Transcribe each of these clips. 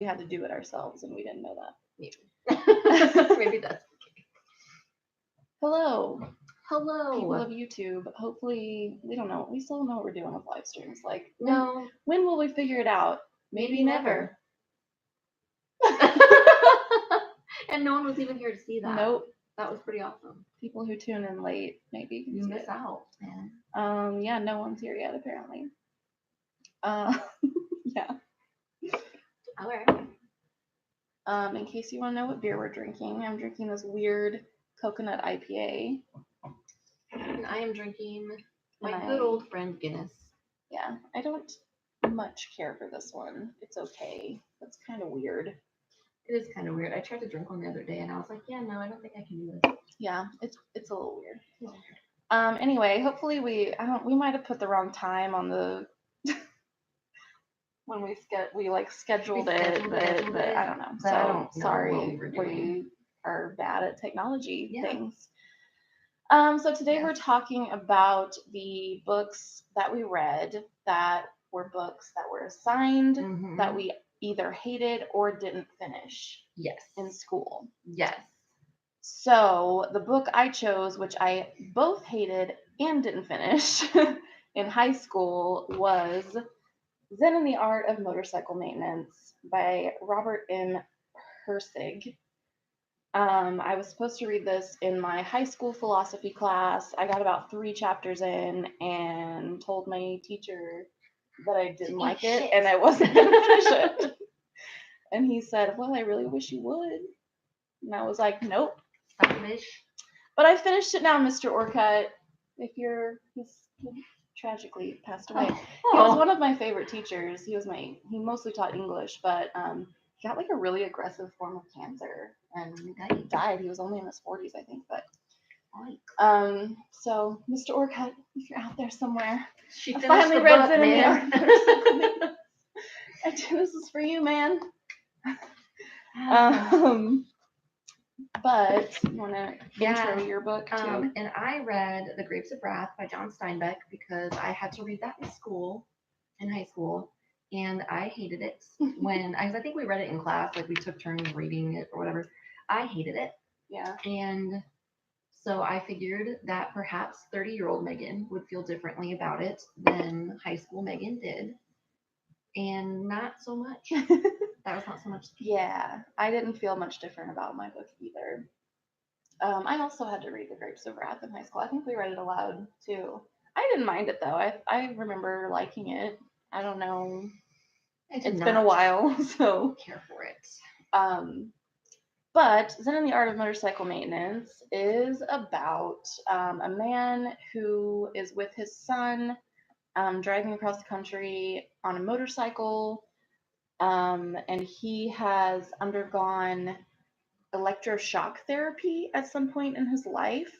we had to do it ourselves and we didn't know that. Maybe. Maybe that's Hello, people hello. of YouTube. Hopefully, we don't know. We still don't know what we're doing with live streams. Like, No, when will we figure it out? Maybe never. And no one was even here to see that. Nope. That was pretty awesome. People who tune in late maybe can You see miss it. out, man. Yeah, no one's here yet apparently. Yeah. All right. In case you want to know what beer we're drinking, I'm drinking this weird coconut IPA. And I am drinking my good old friend Guinness. Yeah, I don't much care for this one. It's okay. It's kind of weird. It is kind of weird. I tried to drink one the other day, and I was like, yeah, no, I don't think I can do this. Yeah, it's a little weird. Anyway, hopefully we might have put the wrong time on the when we scheduled it, but I don't know. But So I don't know sorry, what we were doing. we are bad at technology Yeah. things. So today we're talking about the books that we read that were books that were assigned that we either hated or didn't finish. Yes. In school. Yes. So the book I chose, which I both hated and didn't finish in high school, was Zen and the Art of Motorcycle Maintenance by Robert M. Hersig. I was supposed to read this in my high school philosophy class. I got about 3 chapters in and told my teacher that I didn't like it and I wasn't going to finish it. And he said, well, I really wish you would. And I was like, nope. But I finished it now, Mr. Orcutt. He's tragically passed away. He was one of my favorite teachers. He mostly taught English, but he got like a really aggressive form of cancer and he died. He was only in his 40s, I think. But so Mr. Orcutt, if you're out there somewhere, I finally read Zen and the Art. This is for you, man. But you want to intro your book too? And I read The Grapes of Wrath by John Steinbeck because I had to read that in high school, and I hated it I think we read it in class, like we took turns reading it or whatever. I hated it. Yeah. And so I figured that perhaps 30-year-old Megan would feel differently about it than high school Megan did. And not so much. That was not so much. Yeah, I didn't feel much different about my book either. I also had to read The Grapes of Wrath in high school. I think we read it aloud too. I didn't mind it though. I remember liking it. I don't know. It's been a while, so care for it. But Zen and the Art of Motorcycle Maintenance is about a man who is with his son driving across the country on a motorcycle. And he has undergone electroshock therapy at some point in his life.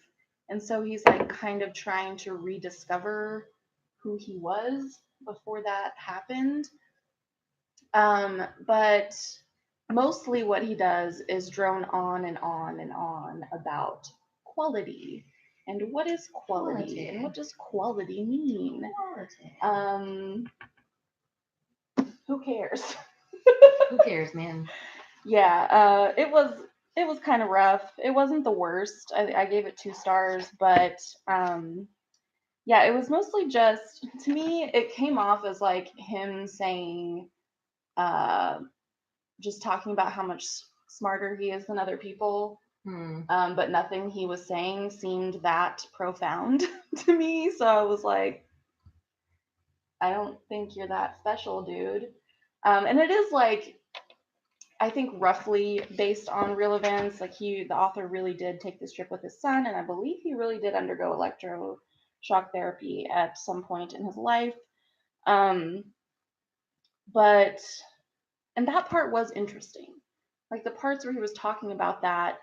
And so he's like kind of trying to rediscover who he was before that happened. But mostly what he does is drone on and on and on about quality. And what is quality? And what does quality mean? Who cares? Who cares, man? Yeah, it was kind of rough. It wasn't the worst. I gave it 2 stars, but yeah, it was mostly just, to me, it came off as like him saying, just talking about how much smarter he is than other people. But nothing he was saying seemed that profound to me. So I was like, I don't think you're that special, dude. And it is like, I think roughly based on real events. Like the author really did take this trip with his son, and I believe he really did undergo electroshock therapy at some point in his life. But that part was interesting. Like the parts where he was talking about that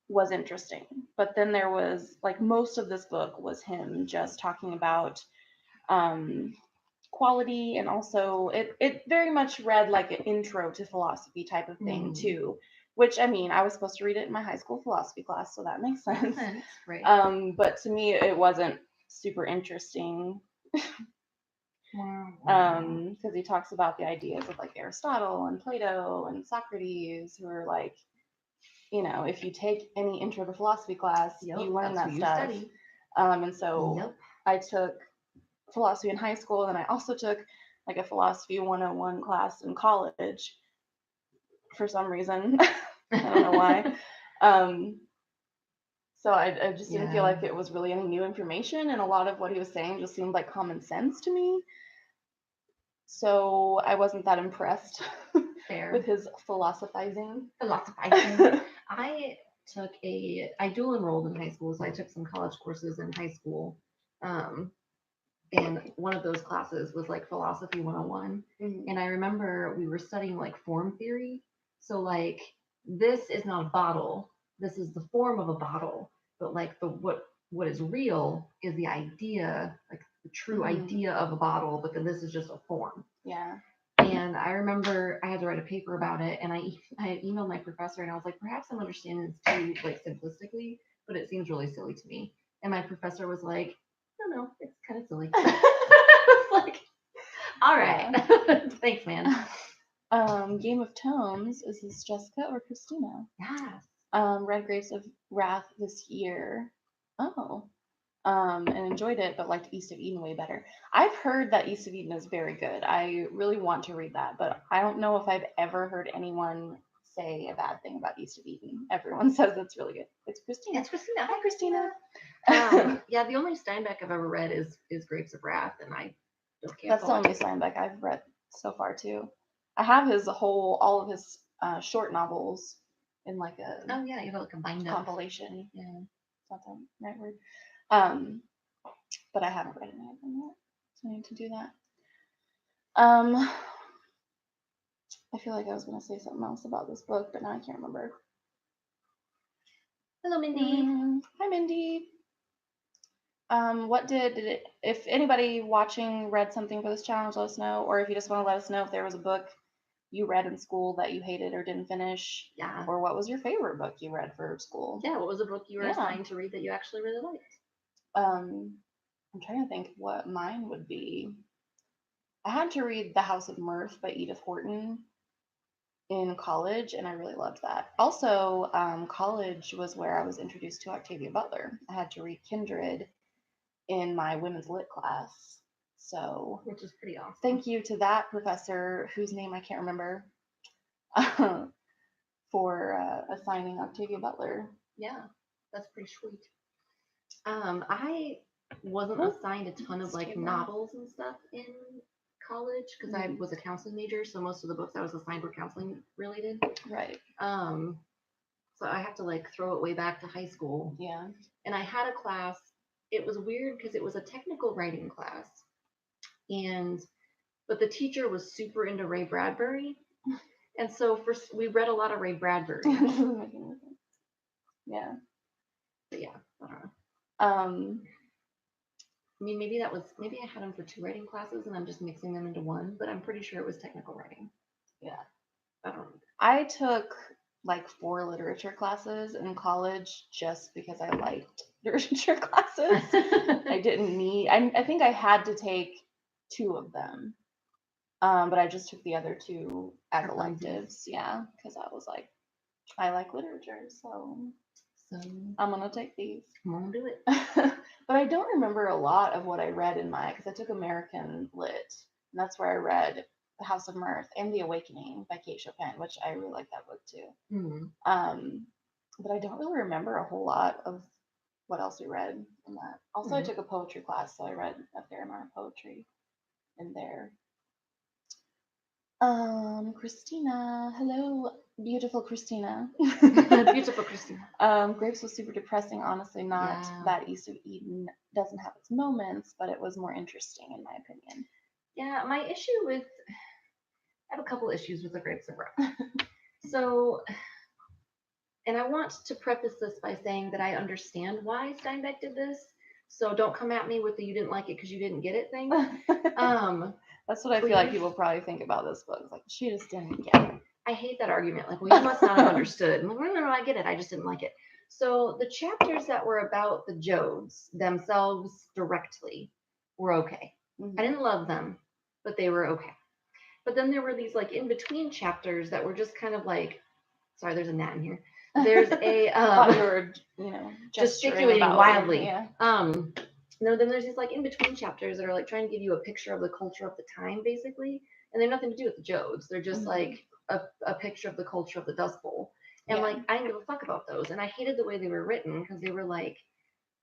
was interesting. But then there was like most of this book was him just talking about quality, and also it very much read like an intro to philosophy type of thing too, which I mean I was supposed to read it in my high school philosophy class, so that makes sense. Right. But to me it wasn't super interesting. Because he talks about the ideas of like Aristotle and Plato and Socrates, who are like, if you take any intro to philosophy class, you learn that stuff. And so I took philosophy in high school, and I also took like a philosophy 101 class in college for some reason. I don't know why. So I just didn't feel like it was really any new information, and a lot of what he was saying just seemed like common sense to me. So I wasn't that impressed with his philosophizing. I dual enrolled in high school, so I took some college courses in high school. And one of those classes was like philosophy 101. Mm-hmm. And I remember we were studying like form theory. So like, this is not a bottle. This is the form of a bottle. But like what is real is the idea, like the true idea of a bottle, but then this is just a form. Yeah. And I remember I had to write a paper about it, and I emailed my professor, and I was like, perhaps I'm understanding this too like simplistically, but it seems really silly to me. And my professor was like, no, it's kind of silly. Like, all right. Yeah. Thanks, man. Game of Tomes, is this Jessica or Christina? Yes. Read Grapes of Wrath this year. Oh. And enjoyed it, but liked East of Eden way better. I've heard that East of Eden is very good. I really want to read that, but I don't know if I've ever heard anyone say a bad thing about East of Eden. Everyone says it's really good. It's Christina. Hi, Christina. Yeah, the only Steinbeck I've ever read is Grapes of Wrath, and I don't care. That's the only Steinbeck I've read so far too. I have all of his short novels in like a you have like a bind compilation. Yeah, that's not the right word. But I haven't read any of them yet, so I need to do that. I feel like I was going to say something else about this book, but now I can't remember. Hello, Mindy. Hi, Mindy. What if anybody watching read something for this challenge, let us know, or if you just want to let us know if there was a book you read in school that you hated or didn't finish. Yeah. Or what was your favorite book you read for school? Yeah, what was a book you were assigned to read that you actually really liked? I'm trying to think what mine would be. I had to read The House of Mirth by Edith Wharton in college, and I really loved that. Also, college was where I was introduced to Octavia Butler. I had to read Kindred in my women's lit class. So, which is pretty awesome. Thank you to that professor, whose name I can't remember, for assigning Octavia Butler. Yeah, that's pretty sweet. I wasn't assigned a ton of like novels and stuff in college because I was a counseling major, so most of the books I was assigned were counseling related. Right. So I have to like throw it way back to high school. Yeah. And I had a class. It was weird because it was a technical writing class, but the teacher was super into Ray Bradbury, and so we read a lot of Ray Bradbury. Yeah. But yeah, I don't know. I mean, maybe I had them for 2 writing classes and I'm just mixing them into one, but I'm pretty sure it was technical writing. Yeah. I don't know. I took like 4 literature classes in college just because I liked literature classes. I didn't need, I think I had to take 2 of them. But I just took the other 2 as electives. Yeah. Because I was like, I like literature, so I'm going to take these. I'm going to do it. But I don't remember a lot of what I read in because I took American Lit, and that's where I read The House of Mirth and The Awakening by Kate Chopin, which I really like that book too. Mm-hmm. But I don't really remember a whole lot of what else we read in that. Also, I took a poetry class, so I read a fair amount of poetry in there. Christina, hello, beautiful Christina. Beautiful Christina. Grapes was super depressing, honestly. Not that East of Eden doesn't have its moments, but it was more interesting in my opinion. Yeah, I have a couple issues with the Grapes of Wrath. So, and I want to preface this by saying that I understand why Steinbeck did this. So don't come at me with the "you didn't like it because you didn't get it" thing. That's what I feel like people probably think about this book. It's like, she just didn't get it. I hate that argument. Like, well, you must not have understood. I'm like, no, I get it. I just didn't like it. So the chapters that were about the Jodes themselves directly were okay. Mm-hmm. I didn't love them. but they were okay. But then there were these like in between chapters that were just kind of like, sorry, there's a gnat in here. There's a Thought you were, gesticulating about wildly. Yeah. No, then there's these like in between chapters that are like trying to give you a picture of the culture of the time, basically, and they have nothing to do with the Jodes. They're just like a picture of the culture of the Dust Bowl. And like I didn't give a fuck about those, and I hated the way they were written because they were like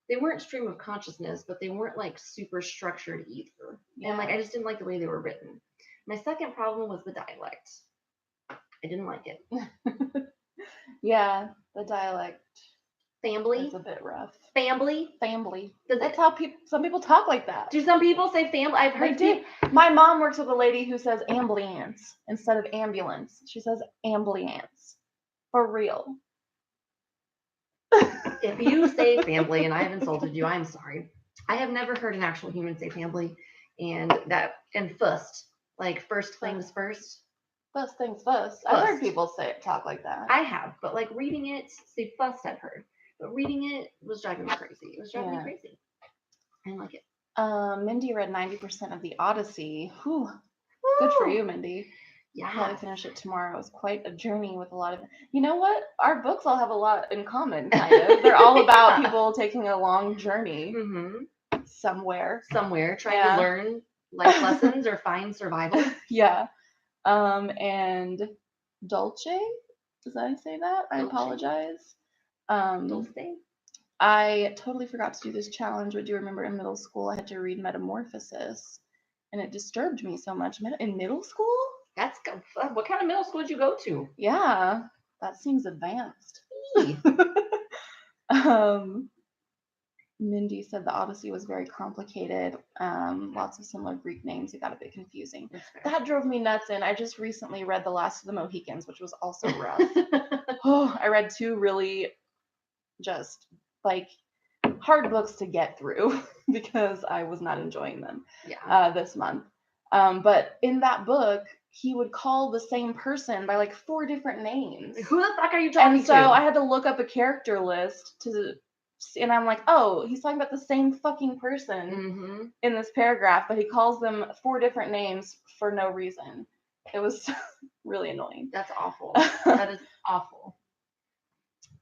they weren't stream of consciousness, but they weren't like super structured either. And like I just didn't like the way they were written. My second problem was the dialect. I didn't like it. Yeah, the dialect Family is a bit rough. Family. That's how some people talk like that. Do some people say family? I've heard do. My mom works with a lady who says ambulance instead of ambulance. She says ambulance. For real. If you say family and I have insulted you, I'm sorry. I have never heard an actual human say family, and first, like first things first. First things first. I've heard people talk like that. I have, but like reading it, say first I've heard, but reading it was driving me crazy. It was driving me crazy. I didn't like it. Mindy read 90% of the Odyssey. Whew. Good for you, Mindy. Yeah. I'll probably finish it tomorrow. It was quite a journey with a lot of. You know what? Our books all have a lot in common, kind of. They're all about people taking a long journey somewhere, trying to learn life lessons or find survival. Yeah. And Dulce, did I say that? I apologize. Dulce. I totally forgot to do this challenge, but do you remember in middle school I had to read Metamorphosis, and it disturbed me so much. In middle school? That's what kind of middle school did you go to? Yeah, that seems advanced. Mindy said the Odyssey was very complicated. Lots of similar Greek names. It got a bit confusing. That drove me nuts. And I just recently read The Last of the Mohicans, which was also rough. I read two really just like hard books to get through because I was not enjoying them this month. But in that book, he would call the same person by like 4 different names. Who the fuck are you talking to? And so I had to look up a character list and I'm like, oh, he's talking about the same fucking person in this paragraph, but he calls them 4 different names for no reason. It was really annoying. That's awful. That is awful.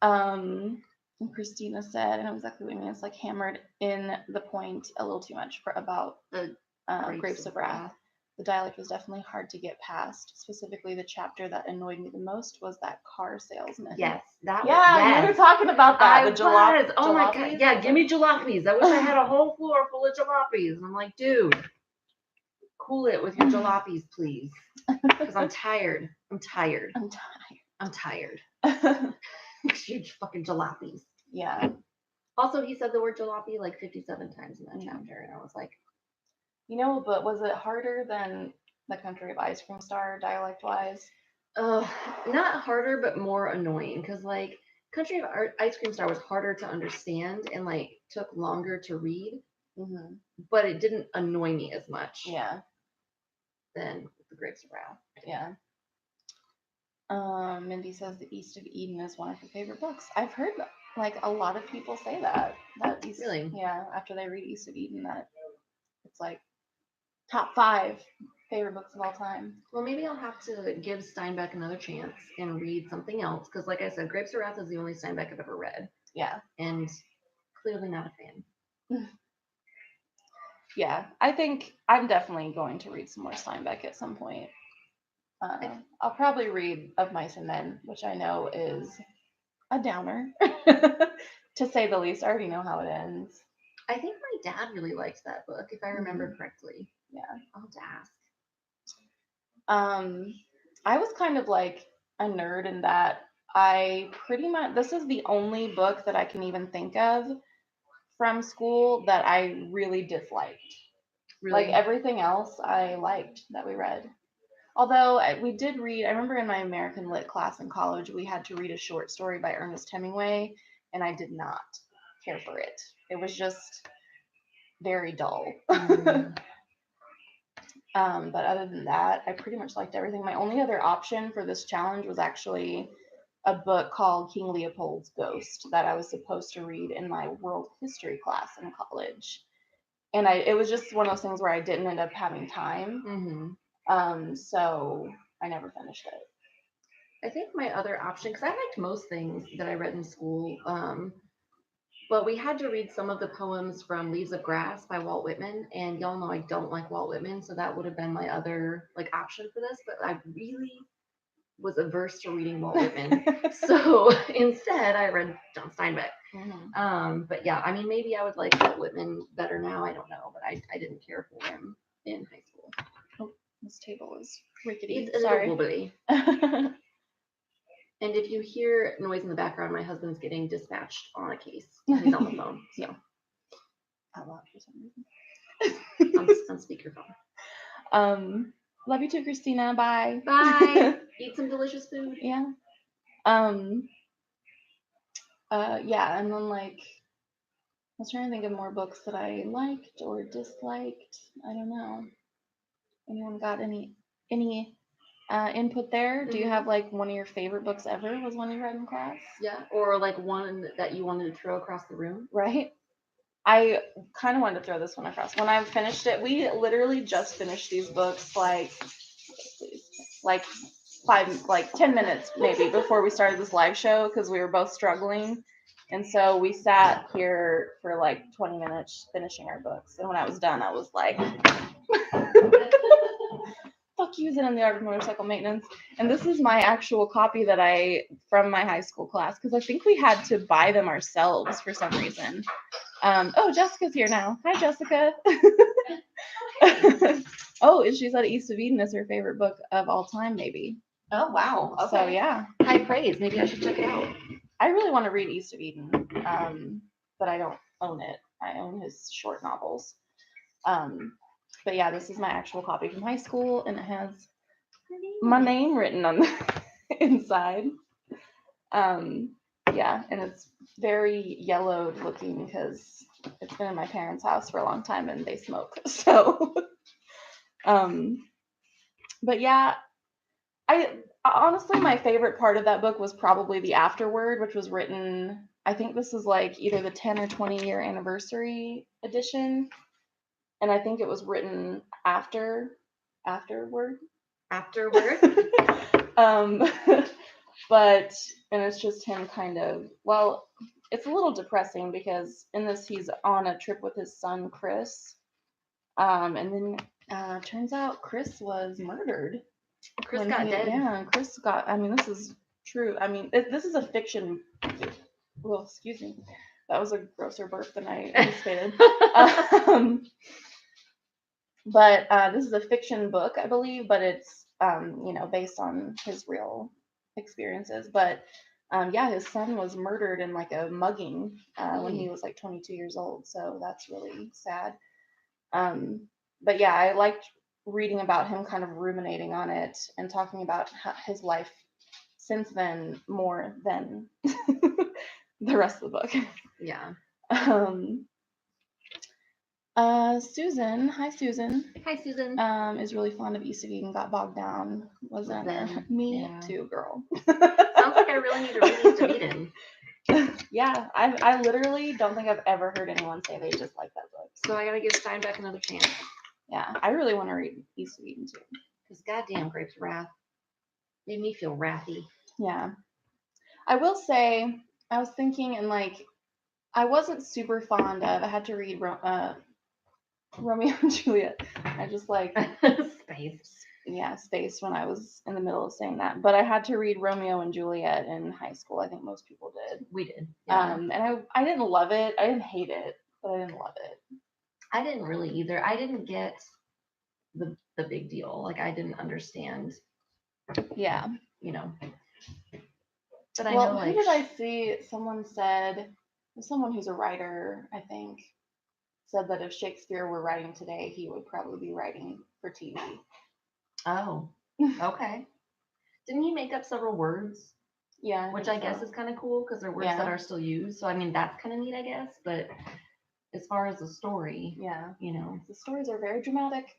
And Christina said, I know exactly what you mean. It's like hammered in the point a little too much about the Grapes of Wrath. The dialect was definitely hard to get past. Specifically, the chapter that annoyed me the most was that car salesman. Yes, that was. Yeah, you were talking about that. The jalapenos. Oh my god! Yeah, give me jalapenos. I wish I had a whole floor full of jalapenos. And I'm like, dude, cool it with your jalapenos, please. Because I'm tired. Huge fucking jalapenos. Yeah. Also, he said the word jalopy like 57 times in that chapter, and I was like, but was it harder than the Country of Ice Cream Star dialect-wise? Not harder, but more annoying. Because like Country of Ice Cream Star was harder to understand and like took longer to read, but it didn't annoy me as much. Yeah. Than the Grapes of Wrath. Yeah. Mindy says The East of Eden is one of her favorite books. I've heard like a lot of people say that. Really? Yeah, after they read East of Eden, that it's like top 5 favorite books of all time. Well, maybe I'll have to give Steinbeck another chance and read something else. Because like I said, Grapes of Wrath is the only Steinbeck I've ever read. Yeah. And clearly not a fan. Yeah, I think I'm definitely going to read some more Steinbeck at some point. I'll probably read Of Mice and Men, which I know is a downer, to say the least. I already know how it ends. I think my dad really liked that book, if I remember correctly. Yeah. I'll have to ask. I was kind of like a nerd in that this is the only book that I can even think of from school that I really disliked. Really? Like everything else I liked that we read. Although we did read, I remember in my American Lit class in college, we had to read a short story by Ernest Hemingway, and I did not care for it. It was just very dull. But other than that, I pretty much liked everything. My only other option for this challenge was actually a book called King Leopold's Ghost that I was supposed to read in my world history class in college. and it was just one of those things where I didn't end up having time. So I never finished it. I think my other option, because I liked most things that I read in school, but we had to read some of the poems from Leaves of Grass by Walt Whitman, and y'all know I don't like Walt Whitman, so that would have been my other like option for this. But I really was averse to reading Walt Whitman, so instead I read John Steinbeck. But yeah, I mean, maybe I would like Walt Whitman better now. I don't know, but I didn't care for him in high school. Oh, this table is rickety. It's a Sorry. little wobbly. And if you hear noise in the background, my husband's getting dispatched on a case. He's on the phone. So. Out loud for some reason. on speakerphone. Love you too, Christina. Bye. Bye. Eat some delicious food. Yeah. Yeah, and then like I was trying to think of more books that I liked or disliked. I don't know. Anyone got any input there? Do you have like one of your favorite books ever was one you read in class? Yeah, or like one that you wanted to throw across the room? Right. I kind of wanted to throw this one across. When I finished it, we literally just finished these books like 10 minutes maybe before we started this live show because we were both struggling. And so we sat here for like 20 minutes finishing our books. And when I was done, I was like, fuck you, Zen in the Art of Motorcycle Maintenance. And this is my actual copy that from my high school class, because I think we had to buy them ourselves for some reason. Oh, Jessica's here now. Hi, Jessica. Oh, and she said East of Eden is her favorite book of all time, maybe. Oh, wow. Okay. So, yeah. High praise. Maybe I should check it out. I really want to read East of Eden, but I don't own it. I own his short novels. But yeah, this is my actual copy from high school, and it has my name written on the inside. Yeah, and it's very yellowed looking because it's been in my parents' house for a long time and they smoke. So, but yeah, I honestly, my favorite part of that book was probably the afterword, which was written, I think this is like either the 10 or 20 year anniversary edition. And I think it was written afterward. But, and it's just him kind of, well, it's a little depressing because in this he's on a trip with his son, Chris. And then turns out Chris was murdered. Chris got dead. Yeah, Chris got, I mean, this is true. I mean, this is a fiction. Well, excuse me. That was a grosser burp than I anticipated. But this is a fiction book, I believe, but it's, based on his real experiences. But yeah, his son was murdered in like a mugging when he was like 22 years old. So that's really sad. But yeah, I liked reading about him kind of ruminating on it and talking about his life since then more than the rest of the book. Yeah. Susan, hi Susan. Hi Susan. Is really fond of East of Eden, got bogged down. Wasn't it? Me too, girl. Sounds like I really need to read East of Eden. Yeah, I literally don't think I've ever heard anyone say they just like that book. So I gotta give Steinbeck another chance. Yeah, I really want to read East of Eden too. Because goddamn, Grapes of Wrath made me feel wrathy. Yeah. I will say, I was thinking, and like, I wasn't super fond of, I had to read Romeo and Juliet. I just like spaced when I was in the middle of saying that. But I had to read Romeo and Juliet in high school. I think most people did. We did. Yeah. And I didn't love it. I didn't hate it, but I didn't love it. I didn't really either. I didn't get the big deal. Like I didn't understand. Yeah. But I know, who did I see? Someone said, someone who's a writer, I think, said that if Shakespeare were writing today, he would probably be writing for TV. Oh, okay. Didn't he make up several words? Yeah. Which I guess is kind of cool because they're words that are still used. So, I mean, that's kind of neat, I guess. But as far as the story, the stories are very dramatic.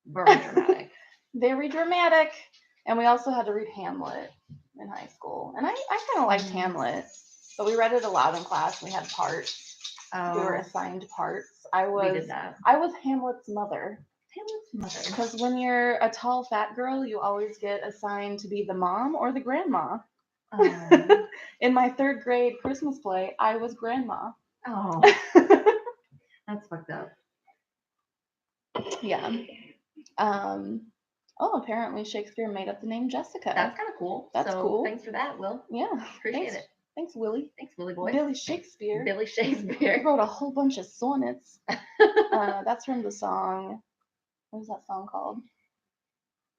Very dramatic. Very dramatic. And we also had to read Hamlet in high school. And I kind of liked Hamlet. But we read it aloud in class. And we had parts. Oh, We were assigned parts. we did that. I was Hamlet's mother. Hamlet's mother. Because when you're a tall, fat girl, you always get assigned to be the mom or the grandma. In my 3rd grade Christmas play, I was grandma. Oh, that's fucked up. Yeah. Apparently Shakespeare made up the name Jessica. That's kind of cool. That's cool. Thanks for that, Will. Yeah. Appreciate it. Thanks, Willie. Thanks, Willie boy. Billy Shakespeare. Billy He Shakespeare. wrote a whole bunch of sonnets. That's from the song. What is that song called?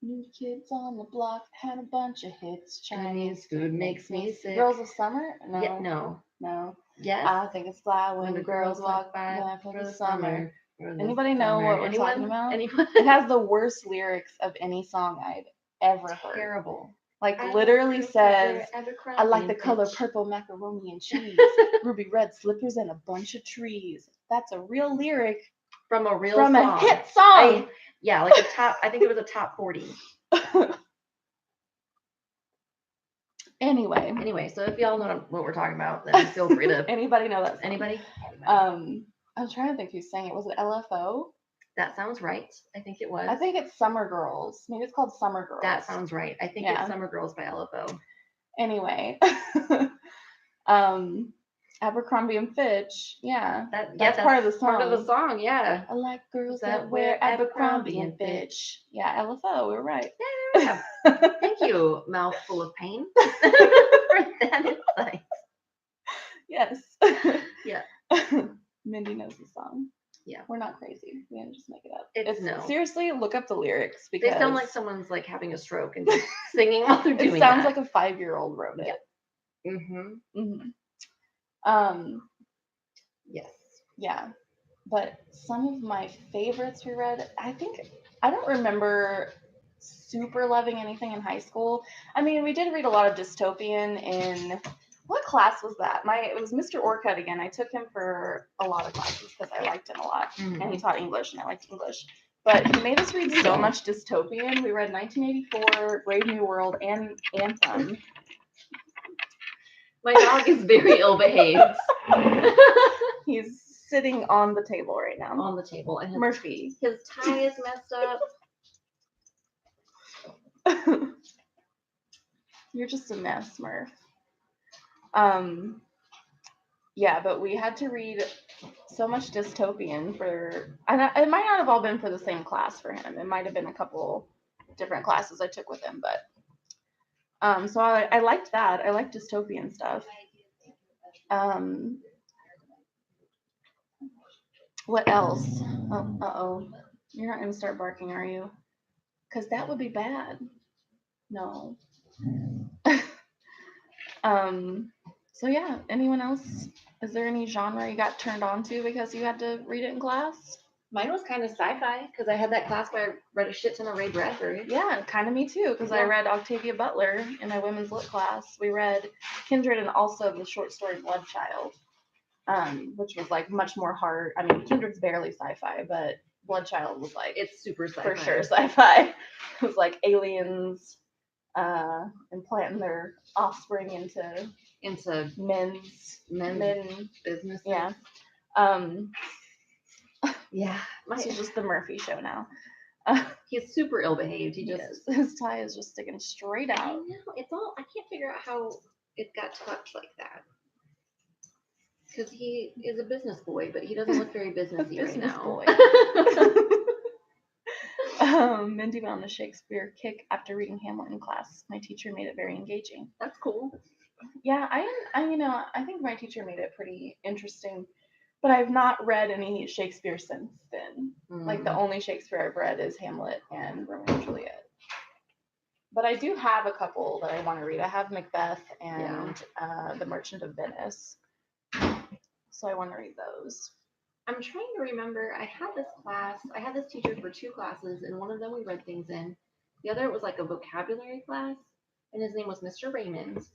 New Kids on the Block had a bunch of hits. Chinese food makes me sick. Girls of Summer? No. Yeah, no. Yes. I think it's fly when the girls walk by for the summer. Anybody know what we're talking about? Anyone? It has the worst lyrics of any song I've ever heard. Terrible. Like literally says, I like the color purple macaroni and cheese, ruby red slippers and a bunch of trees. That's a real lyric from a hit song. Like a top. I think it was a top 40. Anyway, so if y'all know what we're talking about, then feel free to. Anybody know that song? Anybody? I'm trying to think who sang it. Was it LFO? That sounds right. I think it was. I think it's Summer Girls. Maybe it's called Summer Girls. That sounds right. I think it's Summer Girls by LFO. Anyway. Abercrombie and Fitch. Yeah. That's part of the song. Part of the song, yeah. I like girls that wear Abercrombie and Fitch. Yeah, LFO. We're right. Yeah. Thank you, mouthful of pain, for that insight. Yes. Yeah. Mindy knows the song. Yeah. We're not crazy. We didn't just make it up. No. Seriously, look up the lyrics because they sound like someone's like having a stroke and just singing while they're doing it. It sounds like a 5-year-old wrote it. Yeah. Mm-hmm. Yes. Yeah. But some of my favorites we read, I don't remember super loving anything in high school. I mean, we did read a lot of dystopian in what class was that? It was Mr. Orcutt again. I took him for a lot of classes because I liked him a lot. Mm-hmm. And he taught English and I liked English. But he made us read so much dystopian. We read 1984, Brave New World, and Anthem. My dog is very ill-behaved. He's sitting on the table right now. On the table. And Murphy. His tie is messed up. You're just a mess, Murph. Yeah, but we had to read so much dystopian and it might not have all been for the same class for him. It might have been a couple different classes I took with him, but so I liked that. I liked dystopian stuff. What else? Oh, you're not gonna start barking, are you? Because that would be bad. No. So yeah, anyone else? Is there any genre you got turned on to because you had to read it in class? Mine was kind of sci-fi because I had that class where I read a shit ton of Ray Bradbury. Yeah, kind of me too because I read Octavia Butler in my women's lit class. We read Kindred and also the short story Bloodchild, which was like much more hard. I mean, Kindred's barely sci-fi, but Bloodchild was like it's super sci-fi. For sure sci-fi. It was like aliens implanting their offspring into men's business. Yeah. Yeah. This is just the Murphy show now. He's super ill-behaved. His tie is just sticking straight out. I know. I can't figure out how it got tucked like that. Because he is a business boy, but he doesn't look very businessy right now. Mindy went on the Shakespeare kick after reading Hamlet in class. My teacher made it very engaging. That's cool. Yeah, I think my teacher made it pretty interesting. But I've not read any Shakespeare since then. Like the only Shakespeare I've read is Hamlet and Romeo and Juliet. But I do have a couple that I want to read. I have Macbeth and The Merchant of Venice. So I want to read those. I'm trying to remember. I had this teacher for 2 classes, and one of them we read things in. The other was like a vocabulary class, and his name was Mr. Raymond.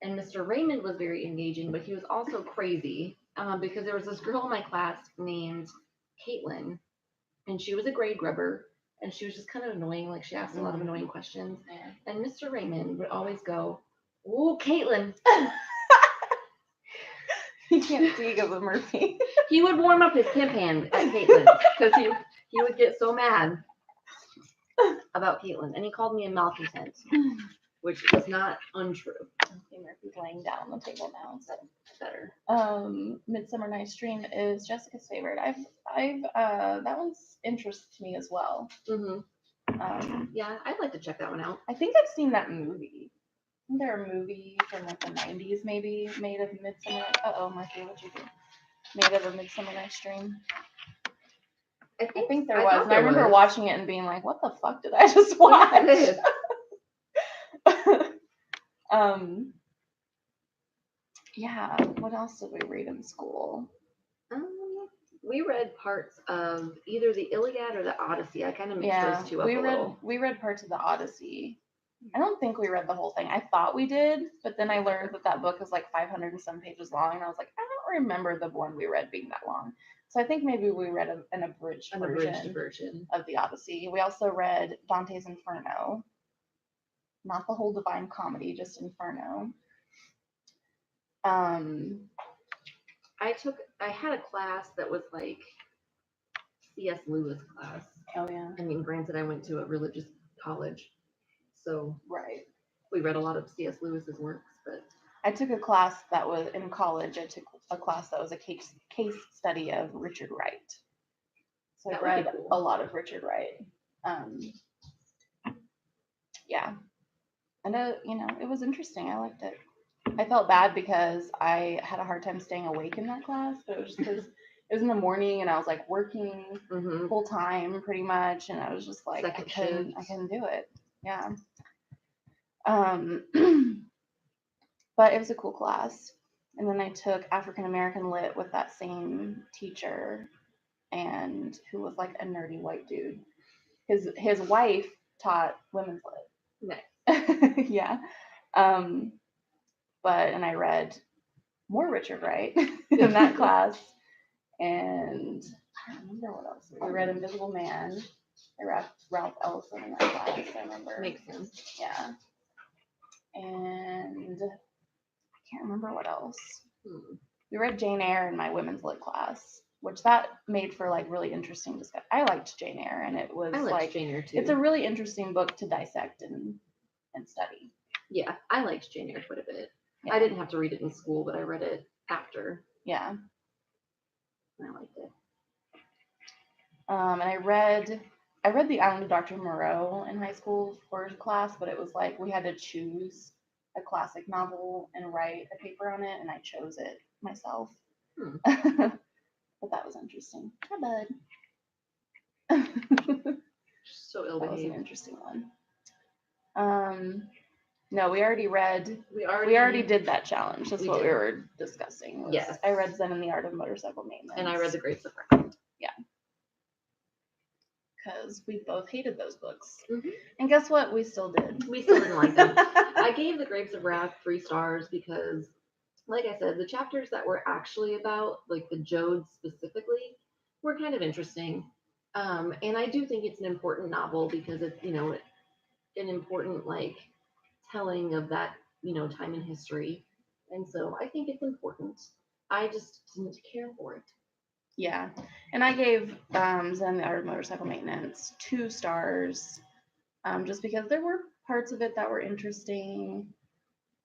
And Mr. Raymond was very engaging, but he was also crazy because there was this girl in my class named Caitlin, and she was a grade grubber, and she was just kind of annoying. Like she asked a lot of annoying questions. And Mr. Raymond would always go, "Ooh, Caitlin." You can't see because of Murphy. He would warm up his pimp hand at Caitlin because he would get so mad about Caitlin, and he called me a malcontent, which is not untrue. Okay, Murphy's laying down on the table now, so Better. Midsummer Night's Dream is Jessica's favorite. That one's interests me as well. Yeah, I'd like to check that one out. I think I've seen that movie. Isn't there a movie from like the 90s maybe made of Midsummer? Murphy, what'd you do? Made of a Midsummer Night's Dream. I think there was. And I remember watching it and being like, what the fuck did I just watch? Yeah, what else did we read in school? We read parts of either the Iliad or the Odyssey. I kind of mixed those two up a little. We read parts of the Odyssey. I don't think we read the whole thing. I thought we did, but then I learned that book is like 500 and some pages long, and I was like, I don't remember the one we read being that long. So I think maybe we read an abridged version of the Odyssey. We also read Dante's Inferno. Not the whole Divine Comedy, just Inferno. I had a class that was like C.S. Lewis class. Oh yeah. I mean, granted, I went to a religious college, so right. We read a lot of C.S. Lewis's works, but I took a class that was in college. I took a class that was a case study of Richard Wright. So I read a lot of Richard Wright. Yeah. And it was interesting. I liked it. I felt bad because I had a hard time staying awake in that class, but it was just because it was in the morning and I was like working full time pretty much, and I was just like I couldn't do it. Yeah. But it was a cool class. And then I took African American Lit with that same teacher, and who was like a nerdy white dude. His wife taught women's lit. Nice. Yeah. And I read more Richard Wright in that class, and I don't remember what else. We read Invisible Man. I read Ralph Ellison in that class. I remember. Makes sense. Yeah. And I can't remember what else. We read Jane Eyre in my women's lit class, which that made for like really interesting discussion. I liked Jane Eyre, and it was like Jane Eyre too. It's a really interesting book to dissect and study. Yeah, I liked Jane Eyre quite a bit. Yeah. I didn't have to read it in school, but I read it after. Yeah. And I liked it. And I read The Island of Dr. Moreau in high school for class, but it was like we had to choose a classic novel and write a paper on it, and I chose it myself. But that was interesting. Hi, bud. So ill-behaved. That was an interesting one. No, we already did that challenge. That's what we were discussing. Yes. I read Zen and the Art of Motorcycle Maintenance. And I read The Grapes of Wrath. Yeah. Because we both hated those books. And guess what? We still did. We still didn't like them. I gave The Grapes of Wrath 3 stars because, like I said, the chapters that were actually about, like the Jodes specifically, were kind of interesting. And I do think it's an important novel because it's, an important, like, telling of that, time in history. And so I think it's important. I just didn't care for it. Yeah. And I gave Zen the Art of Motorcycle Maintenance 2 stars, just because there were parts of it that were interesting.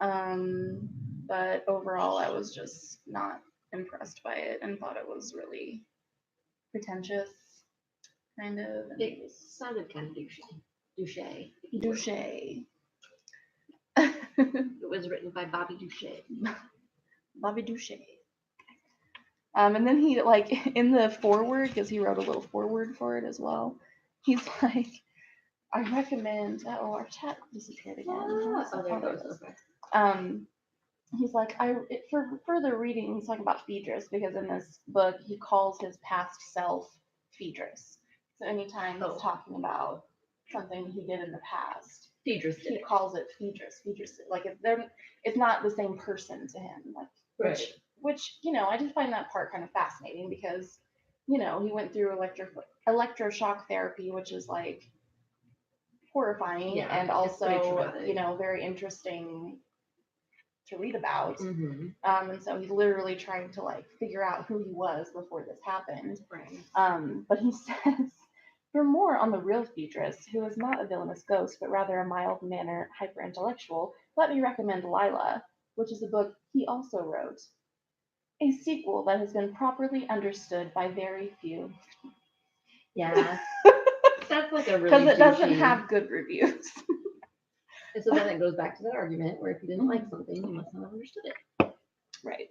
But overall, I was just not impressed by it and thought it was really pretentious, kind of. It sounded kind of douche. It was written by Bobby Douchet. Bobby Douchet. And then he, like, in the foreword, because he wrote a little foreword for it as well, he's like, I recommend, our chat disappeared again. He's like, for further reading, he's talking about Phaedrus, because in this book, he calls his past self Phaedrus. So anytime he's talking about something he did in the past, Phaedrus he calls it Phaedrus. Like, it's not the same person to him. Like, which, I just find that part kind of fascinating because, he went through electroshock therapy, which is like horrifying and also, very interesting to read about. Mm-hmm. And so he's literally trying to like figure out who he was before this happened. Right. But he says, for more on the real Phaedrus, who is not a villainous ghost, but rather a mild-mannered hyper-intellectual, let me recommend Lila, which is a book he also wrote. A sequel that has been properly understood by very few. Yeah. That's like a really Because it doesn't douchey- have good reviews. And so then it goes back to that argument where if you didn't like something, you must not have understood it. Right.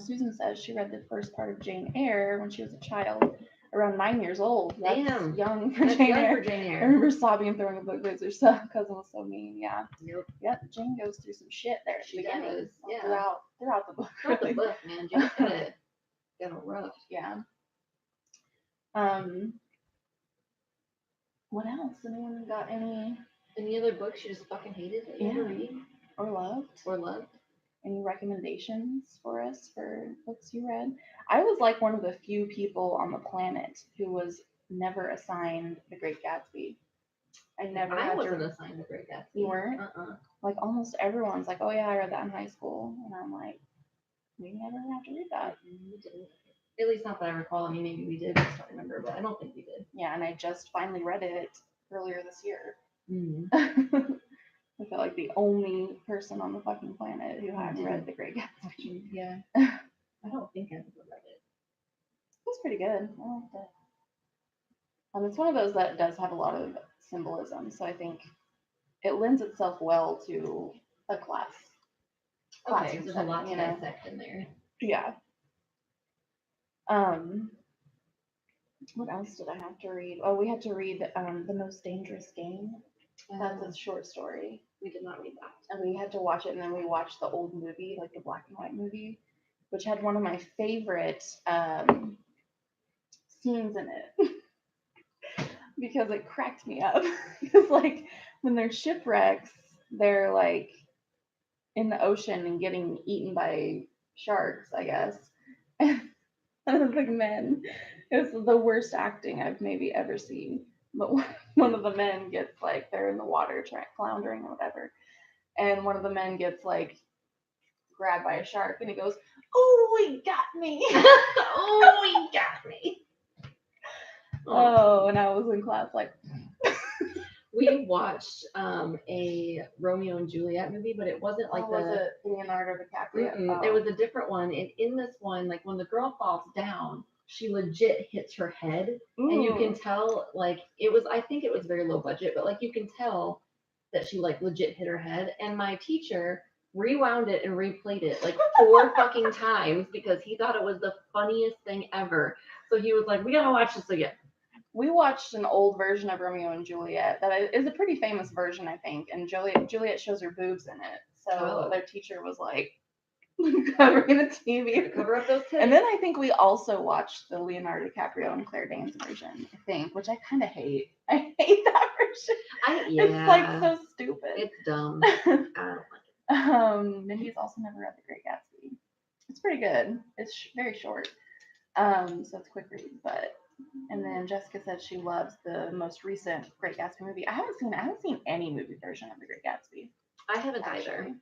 Susan says she read the first part of Jane Eyre when she was a child, around 9 years old. That's Damn. young for That's Jane young Eyre. for Jane I Eyre. remember sobbing and throwing a book because her cousin was so mean. Yeah. Yep. Yep. Jane goes through some shit there at the She beginning. does, yeah. Throughout the book. Not the really. book, man. Jane's got it rough. Yeah. What else? Anyone got Any other books you just fucking hated that you ever read? Or loved? Or loved? Any recommendations for us for books you read? I was like one of the few people on the planet who was never assigned The Great Gatsby. I wasn't assigned The Great Gatsby. You weren't? Uh-uh. Like almost everyone's like, oh yeah, I read that in high school. And I'm like, we never have to read that. We didn't. At least not that I recall. I mean, maybe we did. I just don't remember, but I don't think we did. Yeah, and I just finally read it earlier this year. Mm-hmm. I felt like the only person on the fucking planet who hadn't read The Great Gatsby. Yeah. I don't think I've ever read it. It's pretty good. I liked it. It's one of those that does have a lot of symbolism, so I think it lends itself well to a class. Okay, so there's a lot to dissect in there. Yeah. What else did I have to read? Oh, we had to read The Most Dangerous Game. That's a short story. We did not read that. And we had to watch it, and then we watched the old movie, like the black and white movie, which had one of my favorite scenes in it. Because it cracked me up. Because like when they're shipwrecks, they're like in the ocean and getting eaten by sharks, I guess. And the men, it's the worst acting I've maybe ever seen. But one of the men gets like, they're in the water floundering or whatever, and one of the men gets like grabbed by a shark, and he goes, "Oh, he got me!" Oh, he got me. Oh, and I was in class like. We watched a Romeo and Juliet movie, but it wasn't like was it Leonardo DiCaprio? Oh. It was a different one. And in this one, like when the girl falls down, she legit hits her head. Ooh. And you can tell, like, I think it was very low budget, but like you can tell that she like legit hit her head. And my teacher rewound it and replayed it like 4 fucking times because he thought it was the funniest thing ever. So he was like, we gotta watch this again. We watched an old version of Romeo and Juliet that is a pretty famous version, I think, and Juliet shows her boobs in it. So their teacher was like covering the TV to cover up those tits. And then I think we also watched the Leonardo DiCaprio and Claire Danes version, I think, which I kind of hate. I hate that version. It's like so stupid. It's dumb. I don't like it. Mindy's also never read The Great Gatsby. It's pretty good. It's very short. So it's a quick read, but. And then Jessica said she loves the most recent Great Gatsby movie. I haven't seen any movie version of The Great Gatsby. I haven't either.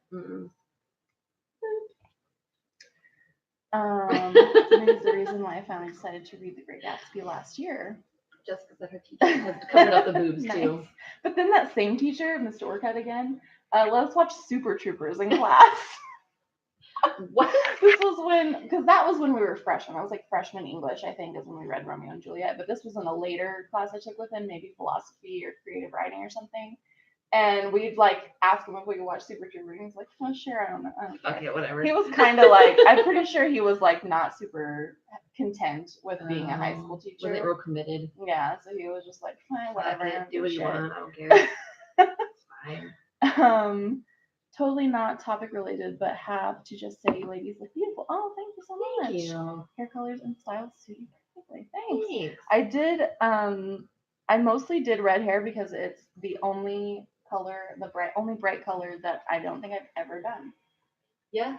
Maybe the reason why I finally decided to read The Great Gatsby last year. Jessica said her teacher has covered up the boobs Nice. Too. But then that same teacher, Mr. Orcutt again, let us watch Super Troopers in class. What? This was because that was when we were freshmen. I was like freshman English, I think, is when we read Romeo and Juliet. But this was in a later class I took with him, maybe philosophy or creative writing or something. And we'd like ask him if we could watch Super Troopers. And he's like, "Oh, sure, I don't know." Okay, whatever. He was kind of like, I'm pretty sure he was like not super content with being a high school teacher. Was it real committed? Yeah, so he was just like, fine, whatever. Do what you want. I don't care. It's fine. Totally not topic related, but have to just say you ladies look beautiful. Oh, thank you so much. Thank you. Hair colors and styles suit you perfectly. Thanks. I did, I mostly did red hair because it's the only color, only bright color that I don't think I've ever done. Yeah.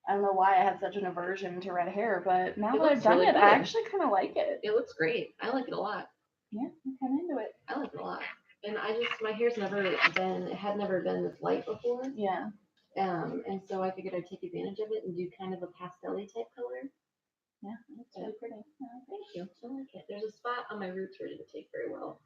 I don't know why I had such an aversion to red hair, but now that I've done it, I actually kind of like it. It looks great. I like it a lot. Yeah, I'm kind of into it. I like it a lot. And my hair's had never been this light before. Yeah. And so I figured I'd take advantage of it and do kind of a pastel-y type color. Yeah, that's really pretty. Thank you. I like it. There's a spot on my roots where it didn't take very well.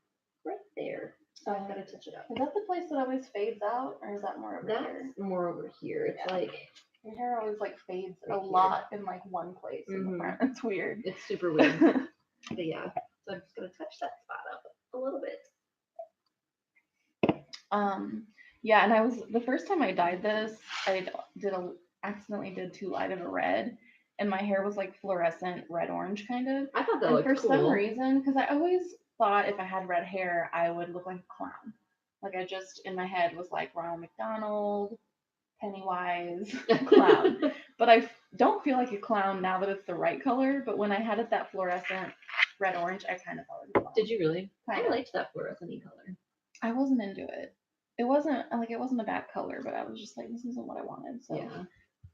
Right there. So I've got to touch it up. Is that the place that always fades out, or is that more over here? That's more over here. It's like your hair always like fades right a lot in like one place in the front. It's weird. It's super weird. But yeah, so I'm just gonna touch that spot up a little bit. Yeah, and I was the first time I dyed this, I accidentally did too light of a red, and my hair was like fluorescent red orange kind of. I thought that looked cool. For some reason, because I always thought if I had red hair, I would look like a clown. Like I just in my head was like Ronald McDonald, Pennywise, clown. But I don't feel like a clown now that it's the right color. But when I had it that fluorescent red orange, I kind of thought it was a clown. Did you really? I liked that fluorescent color. I wasn't into it. It wasn't a bad color, but I was just like, this isn't what I wanted. So yeah.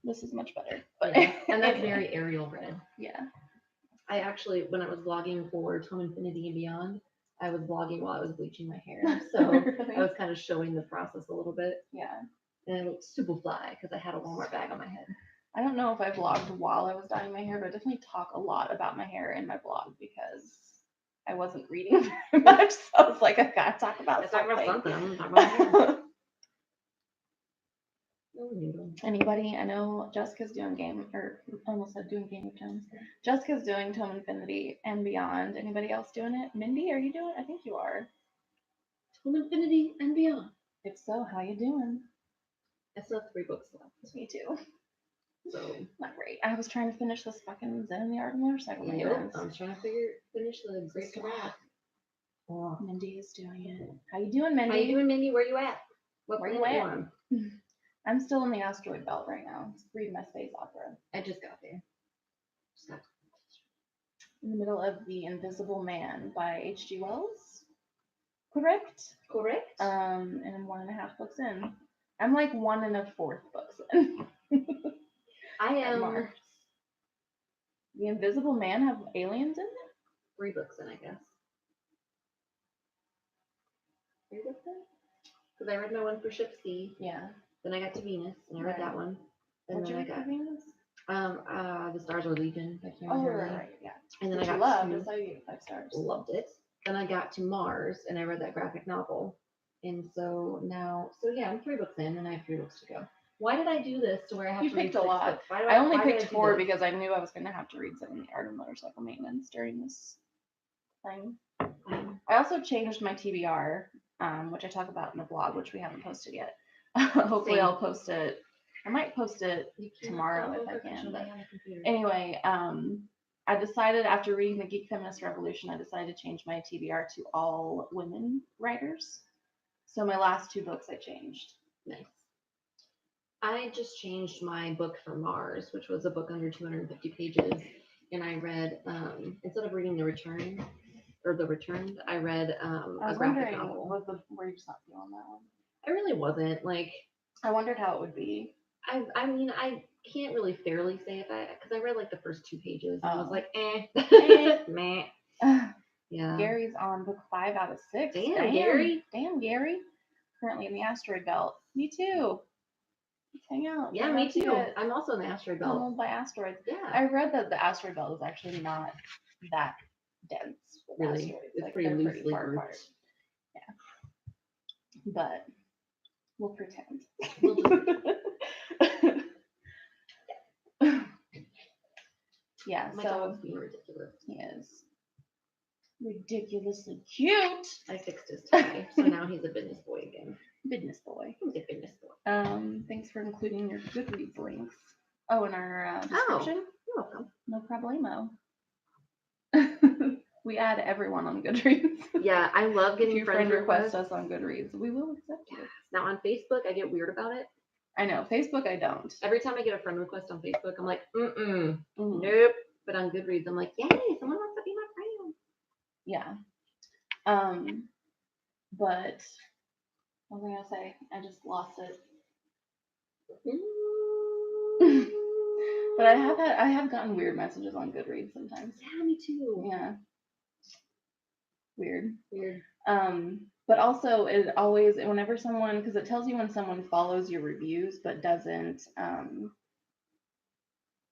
This is much better. But yeah. And that's very Ariel red. Yeah. I actually, when I was vlogging for Untappd and Beyond, I was vlogging while I was bleaching my hair. So really? I was kind of showing the process a little bit. Yeah. And it looked super fly because I had a Walmart bag on my head. I don't know if I vlogged while I was dyeing my hair, but I definitely talk a lot about my hair in my vlog because I wasn't reading very much. So I was like, I gotta talk about something. I'm gonna talk about hair. Anybody? I know Jessica's doing Game of Thrones. Jessica's doing Untappd and Beyond. Anybody else doing it? Mindy, are you doing it? I think you are. Untappd and Beyond. If so, how you doing? I still have 3 books left. Me too. So not great. I was trying to finish this fucking Zen and the Art of Motorcycle Maintenance. I'm trying to finish the Grapes of Wrath. Oh, Mindy is doing it. How you doing, Mindy? How you doing, Mindy? Where you at? Where you at? I'm still in the asteroid belt right now. It's reading my space opera. I just got there. In the middle of The Invisible Man by H.G. Wells. Correct? And I'm 1.5 books in. I'm like 1 1/4 books in. I am. The Invisible Man have aliens in it? 3 books in, I guess. 3 books in? Because I read my one for SueCee. Yeah. Then I got to Venus, and I read that one. And What'd then you read for Venus? The Stars Are Legion by Cameron Oh, Hurley. right, yeah. And then I got loved. I gave it 5 stars. Loved it. Then I got to Mars, and I read that graphic novel. And so now, yeah, I'm 3 books in, and I have 3 books to go. Why did I do this to where I have to read 6 books? You picked a lot. I only picked 4 because I knew I was going to have to read Zen and the Art of Motorcycle Maintenance during this thing. I also changed my TBR, which I talk about in the blog, which we haven't posted yet. Hopefully I'll post it. I might post it tomorrow if I can. But anyway, I decided after reading The Geek Feminist Revolution, I decided to change my TBR to all women writers. So my last 2 books I changed. Nice. I just changed my book for Mars, which was a book under 250 pages. And I read, instead of reading The Returned, I read a graphic novel. Were you just not feeling that one? I really wasn't. Like, I wondered how it would be. I mean, I can't really fairly say if because I read like the first 2 pages and I was like, meh. Yeah. Gary's on book 5 out of 6. Damn, Gary. Damn, Gary. Currently in the asteroid belt. Me too. Let's hang out. Yeah, me too. I'm also in the asteroid belt. Tunneled by asteroids. Yeah. I read that the asteroid belt is actually not that dense. Really? Asteroids. It's like pretty loosely far grouped. apart. Yeah. But we'll pretend. We'll just pretend. Yeah, my dog's being ridiculous. He is. Ridiculously cute. I fixed his tie, so now he's a business boy again. Business boy. He's a business boy. Thanks for including your Goodreads links. Oh, in our description? You're welcome. No problemo. We add everyone on Goodreads. Yeah, I love getting if you friend request us on Goodreads. We will accept you. Now on Facebook, I get weird about it. I know. Facebook, I don't. Every time I get a friend request on Facebook, I'm like, nope. But on Goodreads, I'm like, yay, someone wants to be my friend. Yeah. But what was I gonna say? I just lost it. But I have gotten weird messages on Goodreads sometimes. Yeah, me too. Yeah. Weird. But also, it always, whenever someone, because it tells you when someone follows your reviews but doesn't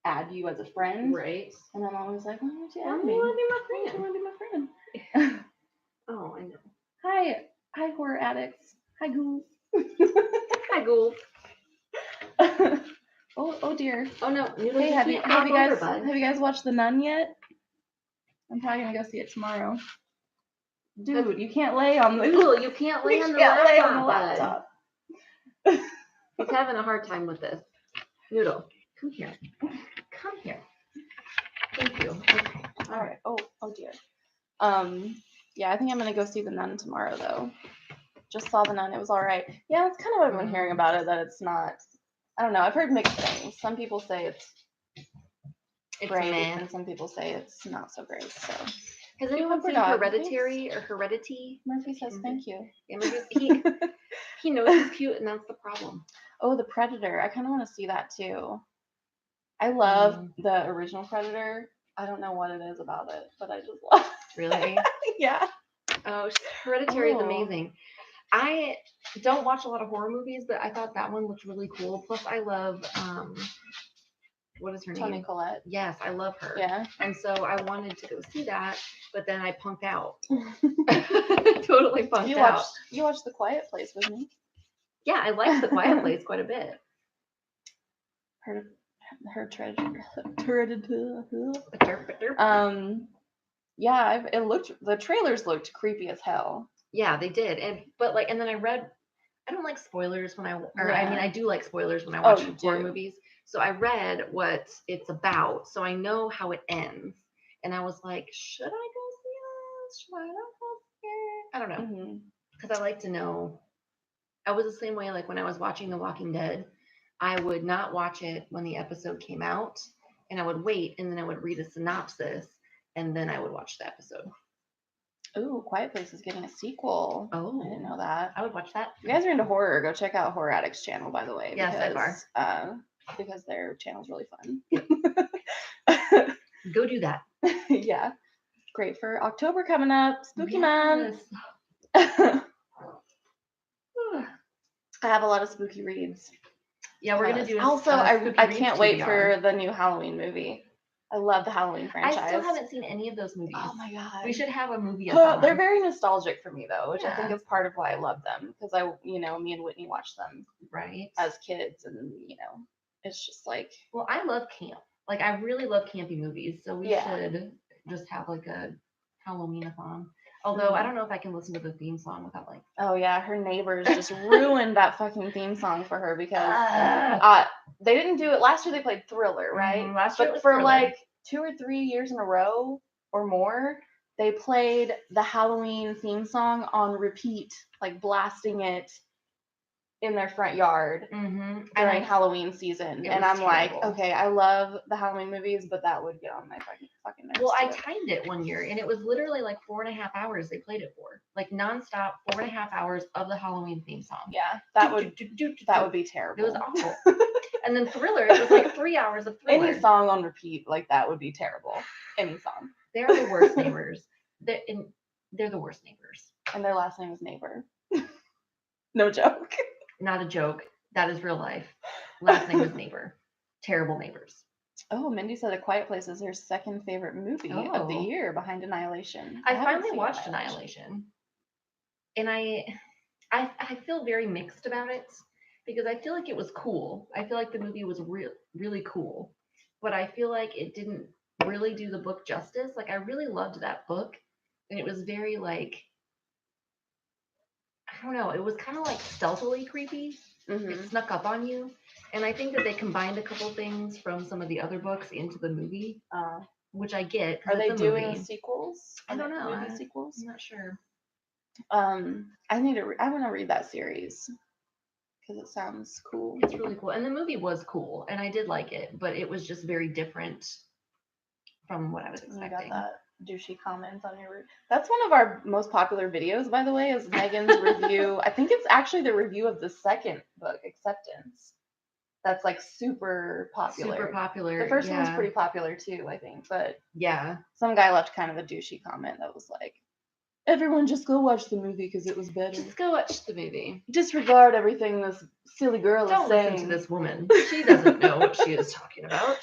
add you as a friend. Right. And I'm always like, why don't you Why add do me? you wanna be Why my don't you friend? want to be my friend? Oh, I know. Hi, horror addicts. Hi, ghouls. Hi, Gould. Oh dear. Oh no, Noodle, Hey, you have you can't hop over, guys bud. watched The Nun yet? I'm probably gonna go see it tomorrow. Dude, you can't lay on the Noodle, you can't lay on the laptop, bud. He's having a hard time with this. Noodle, come here. Come here. Thank you. Okay. All right. Oh dear. Yeah, I think I'm gonna go see The Nun tomorrow though. Just saw The Nun. It was all right. Yeah, that's kind of what I've been hearing about it. That it's not. I don't know. I've heard mixed things. Some people say it's great, and some people say it's not so great. So. Has anyone seen Hereditary or Heredity? Murphy says thank you. Yeah, he knows he's cute, and that's the problem. Oh, The Predator. I kind of want to see that too. I love the original Predator. I don't know what it is about it, but I just love it. Really? Yeah. Oh, Hereditary is amazing. I don't watch a lot of horror movies, but I thought that one looked really cool. Plus, I love what is her name? Toni Collette. Yes, I love her. Yeah. And so I wanted to go see that, but then I punked out. Totally punked out. You watched The Quiet Place with me? Yeah, I liked The Quiet Place quite a bit. Her treasure. Yeah, the trailers looked creepy as hell. Yeah, they did. And then I read, I don't like spoilers when I mean I do like spoilers when I watch horror movies. So I read what it's about, so I know how it ends. And I was like, should I go see this? Should I not go see it? I don't know. Because I like to know. I was the same way, like when I was watching The Walking Dead, I would not watch it when the episode came out, and I would wait, and then I would read a synopsis, and then I would watch the episode. Ooh, Quiet Place is getting a sequel. Oh, I didn't know that. I would watch that. If you guys are into horror, go check out Horror Addicts channel, by the way. Yes, because their channel's really fun. Go do that. Yeah. Great for October coming up. Spooky month. I have a lot of spooky reads. Yeah, we're going to do it. Also, I can't wait for the new Halloween movie. I love the Halloween franchise. I still haven't seen any of those movies. Oh my god. We should have a movie. They're very nostalgic for me though, which I think is part of why I love them. Because me and Whitney watched them as kids, and it's just like. Well, I love camp. Like I really love campy movies, so we should just have like a Halloween-a-thon. Although I don't know if I can listen to the theme song without like. Oh yeah, her neighbors just ruined that fucking theme song for her because they didn't do it last year. They played Thriller, right? Last year but for Thriller. Like 2 or 3 years in a row or more, they played the Halloween theme song on repeat, like blasting it in their front yard during Halloween season. And I'm like, okay, I love the Halloween movies, but that would get on my fucking nerves. Well, I timed it one year, and it was literally like 4.5 hours they played it for. Like nonstop, 4.5 hours of the Halloween theme song. Yeah, that would be terrible. It was awful. And then Thriller, it was like 3 hours of Thriller. Any song on repeat like that would be terrible. Any song. They're the worst neighbors. They're the worst neighbors. And their last name is Neighbor. No joke. Not a joke. That is real life. Last name is Neighbor. Terrible neighbors. Oh, Mindy said A Quiet Place is her second favorite movie of the year behind Annihilation. I finally watched Annihilation. And I feel very mixed about it because I feel like it was cool. I feel like the movie was really cool. But I feel like it didn't really do the book justice. Like I really loved that book. And it was very like, I don't know, it was kind of like stealthily creepy. It snuck up on you. And I think that they combined a couple things from some of the other books into the movie, which I get. Are they doing sequels? I don't know. Movie sequels? I'm not sure. I want to read that series because it sounds cool. It's really cool. And the movie was cool, and I did like it, but it was just very different from what I was expecting. I got that douchey comment on your. That's one of our most popular videos, by the way, is Megan's review. I think it's actually the review of the second book, Acceptance. That's like super popular. Super popular. The first one's pretty popular too, I think. But yeah, some guy left kind of a douchey comment that was like, Everyone just go watch the movie because it was better. Just go watch the movie. Disregard everything this silly girl is Don't saying. listen to this woman. She doesn't know what she is talking about.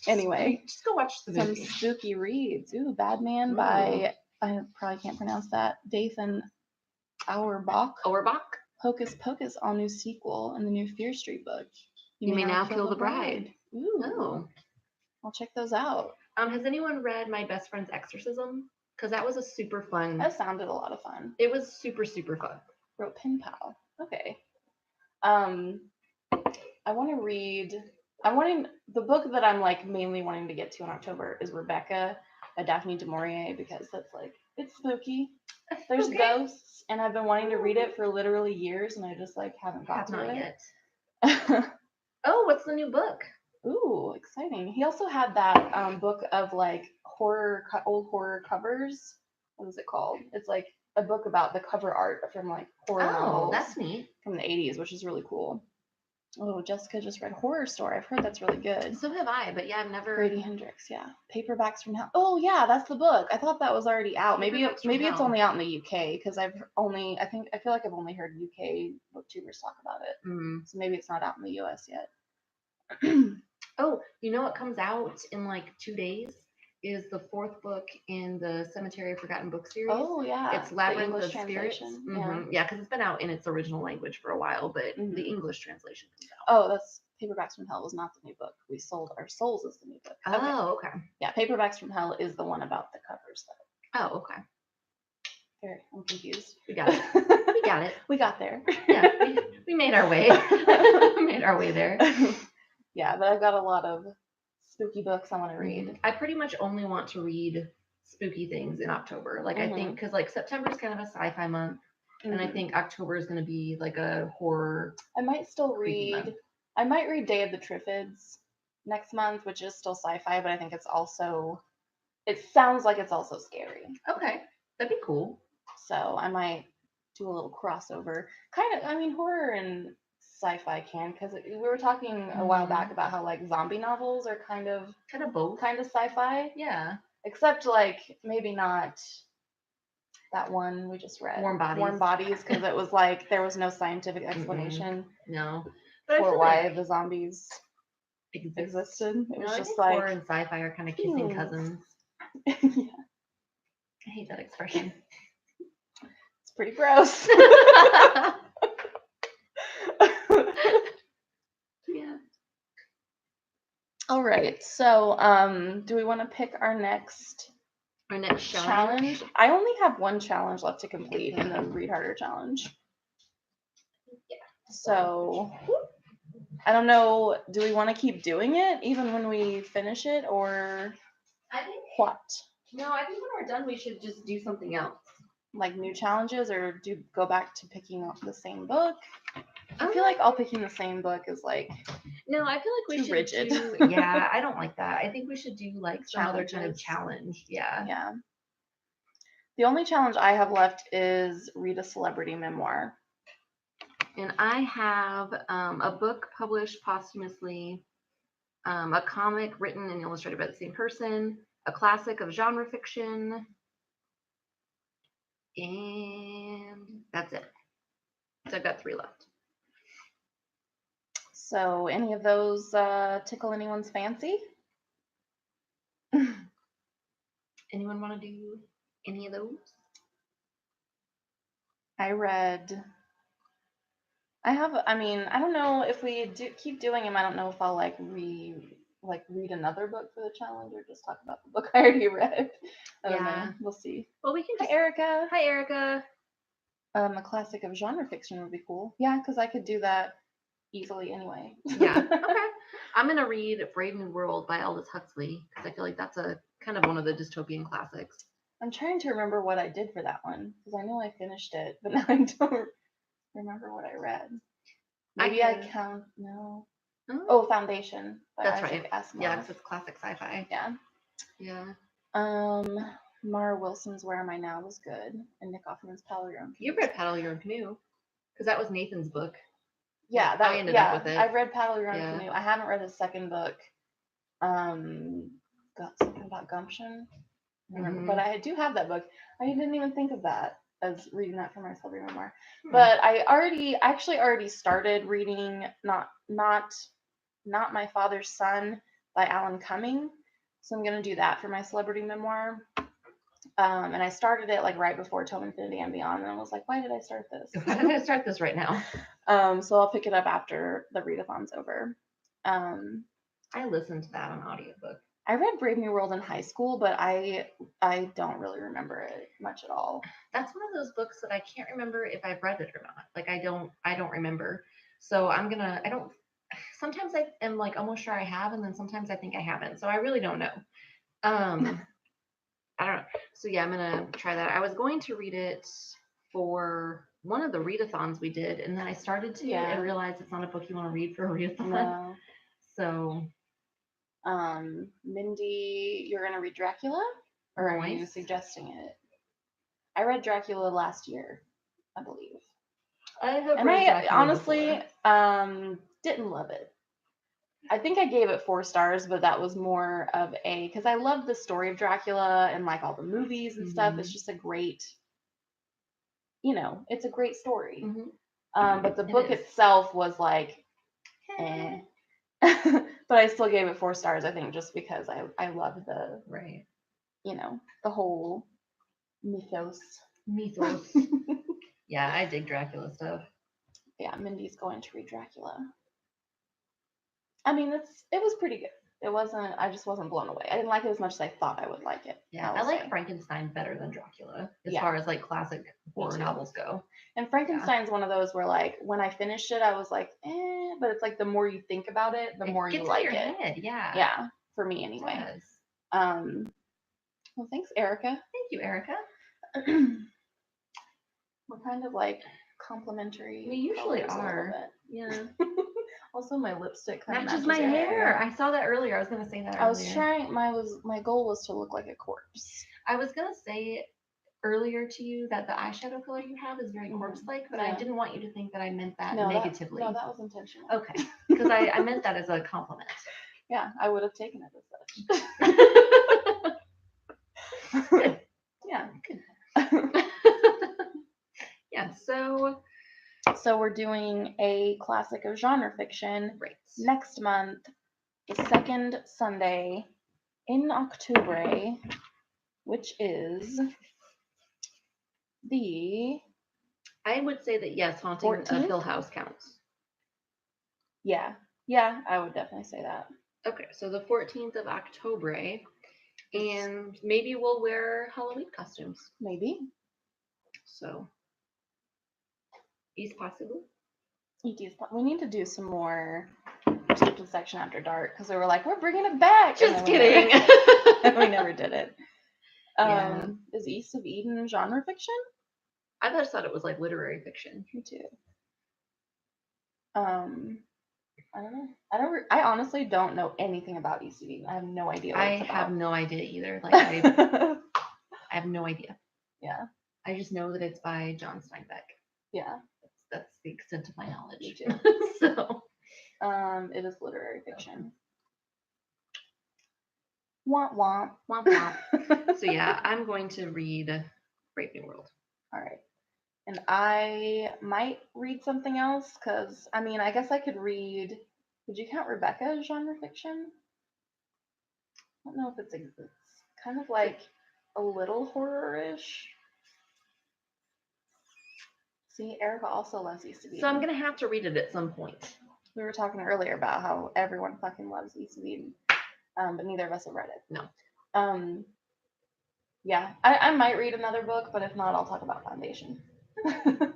Anyway, just go watch the movie. Some spooky reads. Ooh, Bad Man by, I probably can't pronounce that, Dathan Auerbach. Hocus Pocus, all new sequel, and the new Fear Street book. You may now kill the bride. Ooh. Oh. I'll check those out. Has anyone read My Best Friend's Exorcism? Because that was a super fun. That sounded a lot of fun. It was super, super fun. Wrote Pen Pal. Okay. I want to read. The book that I'm like mainly wanting to get to in October is Rebecca by Daphne du Maurier, because that's like, it's spooky. There's ghosts, and I've been wanting to read it for literally years, and I just like haven't got to it yet. Oh, what's the new book? Ooh, exciting. He also had that book of like old horror covers. What is it called? It's like a book about the cover art from like horror novels. Oh, that's neat. From the 80s, which is really cool. Oh, Jessica just read Horror Story. I've heard that's really good. So have I, but yeah, I've never. Grady Hendrix, yeah. Paperbacks from Hell. Oh yeah, that's the book. I thought that was already out. Maybe it's only out in the UK, because I feel like I've only heard UK booktubers talk about it. So maybe it's not out in the US yet. Oh, you know what comes out in like 2 days is the 4th book in the Cemetery of Forgotten Book series. Oh yeah, it's Labyrinth of Spirits. Yeah, because it's been out in its original language for a while, but the English translation comes out. Oh, that's Paperbacks from Hell was not the new book. We Sold Our Souls is the new book. Oh, okay. Yeah, Paperbacks from Hell is the one about the covers though. Oh, okay. I'm confused. We got it. We got there. Yeah, we made our way. Made our way there. Yeah, but I've got a lot of spooky books I want to read. I pretty much only want to read spooky things in October. Like I think, because like September is kind of a sci-fi month, and I think October is going to be like a horror. I might read Day of the Triffids next month, which is still sci-fi, but I think it sounds like it's also scary. Okay, that'd be cool. So I might do a little crossover. Horror and sci-fi can, because we were talking a while back about how like zombie novels are kind of both, kind of sci-fi. Yeah, except like maybe not that one we just read, Warm Bodies, because it was like there was no scientific explanation for why the zombies existed. It was just like horror and sci-fi are kind of kissing cousins. Yeah. I hate that expression. It's pretty gross. Yeah. All right. So, do we want to pick our next challenge? I only have one challenge left to complete in the Read Harder challenge. Yeah. So, I don't know. Do we want to keep doing it even when we finish it, or what? No, I think when we're done, we should just do something else. Like new challenges, or go back to picking up the same book? I feel like all picking the same book is like no. I feel like we should rigid. Yeah, I don't like that. I think we should do like some other kind of challenge. Yeah. Yeah. The only challenge I have left is read a celebrity memoir. And I have a book published posthumously, a comic written and illustrated by the same person, a classic of genre fiction, and that's it. So I've got 3 left. So any of those tickle anyone's fancy? Anyone want to do any of those? I don't know if we keep doing them. I don't know if I'll read another book for the challenge, or just talk about the book I already read. I don't know. We'll see. Well, we can. Hi, Erica. Hi, Erica. A classic of genre fiction would be cool. Yeah, because I could do that easily anyway. Yeah. Okay. I'm gonna read Brave New World by Aldous Huxley, because I feel like that's a kind of one of the dystopian classics. I'm trying to remember what I did for that one, because I know I finished it, but now I don't remember what I read. Maybe I count. No. Oh, Foundation by That's Isaac right. Asimov. Yeah, because it's classic sci-fi. Yeah. Yeah. Mara Wilson's Where Am I Now was good, and Nick Offerman's Paddle Your Own Canoe. You read Paddle Your Own Canoe, because that was Nathan's book. Yeah, I ended up with it. I've read Paddle Your Own Canoe. I haven't read his second book. Got something about gumption. I remember. Mhm. But I do have that book. I didn't even think of that as reading that for my celebrity memoir. Hmm. But I actually already started reading Not My Father's Son by Alan Cumming. So I'm gonna do that for my celebrity memoir. And I started it like right before Tome Infinity and Beyond, and I was like, why did I start this? Why did I start this right now? So I'll pick it up after the readathon's over. I listened to that on audiobook. I read Brave New World in high school, but I don't really remember it much at all. That's one of those books that I can't remember if I've read it or not. Like I don't remember. So sometimes I am like almost sure I have, and then sometimes I think I haven't. So I really don't know. I don't know. So yeah, I'm gonna try that. I was going to read it for one of the readathons we did, and then I started to and realized it's not a book you want to read for a readathon. No. So Mindy, you're gonna read Dracula? Or are you suggesting it? I read Dracula last year, I believe. I have and read I Dracula honestly didn't love it. I think I gave it 4 stars, but that was more of because I love the story of Dracula and like all the movies and stuff. It's just a great, it's a great story. But the book itself was like, eh. But I still gave it 4 stars, I think, just because I love the, the whole mythos. Yeah, I dig Dracula stuff. Yeah, Mindy's going to read Dracula. I mean, it was pretty good. I just wasn't blown away. I didn't like it as much as I thought I would like it. Yeah, I like Frankenstein better than Dracula as far as like classic horror novels go. And Frankenstein's one of those where like when I finished it, I was like, but it's like the more you think about it, the more you like it. Head. Yeah. Yeah, for me anyway. Well, thanks, Erica. Thank you, Erica. We're kind of like complimentary. We usually are. Yeah. Also, my lipstick kind of matches my hair. I saw that earlier. I was gonna say that earlier. I was trying. My goal was to look like a corpse. I was gonna say earlier to you that the eyeshadow color you have is very corpse-like, but I didn't want you to think that I meant that negatively. No, that was intentional. Okay, because I meant that as a compliment. Yeah, I would have taken it as such. Good. Yeah. Good. Yeah. So we're doing a classic of genre fiction next month, the second Sunday in October, which is the... I would say that yes, Haunting of Hill House counts. Yeah, I would definitely say that. Okay, so the 14th of October, and maybe we'll wear Halloween costumes. Maybe. So, is possible. We need to do some more Restricted Section After Dark because we were like, we're bringing it back. Just kidding. We never did it. Is East of Eden genre fiction? I just thought it was like literary fiction. Me too. I don't know. I honestly don't know anything about East of Eden. I have no idea what it's about. I have no idea either. Like I have no idea. Yeah. I just know that it's by John Steinbeck. Yeah. That's the extent of my knowledge. Me too. So it is literary fiction. Womp womp. Womp womp. So yeah, I'm going to read Brave New World. All right. And I might read something else because, I mean, I guess I could read... Would you count Rebecca as genre fiction? I don't know if it's kind of like a little horror-ish. See, Erica also loves East of Eden. So I'm going to have to read it at some point. We were talking earlier about how everyone fucking loves East of Eden, but neither of us have read it. No. Yeah, I might read another book, but if not, I'll talk about Foundation.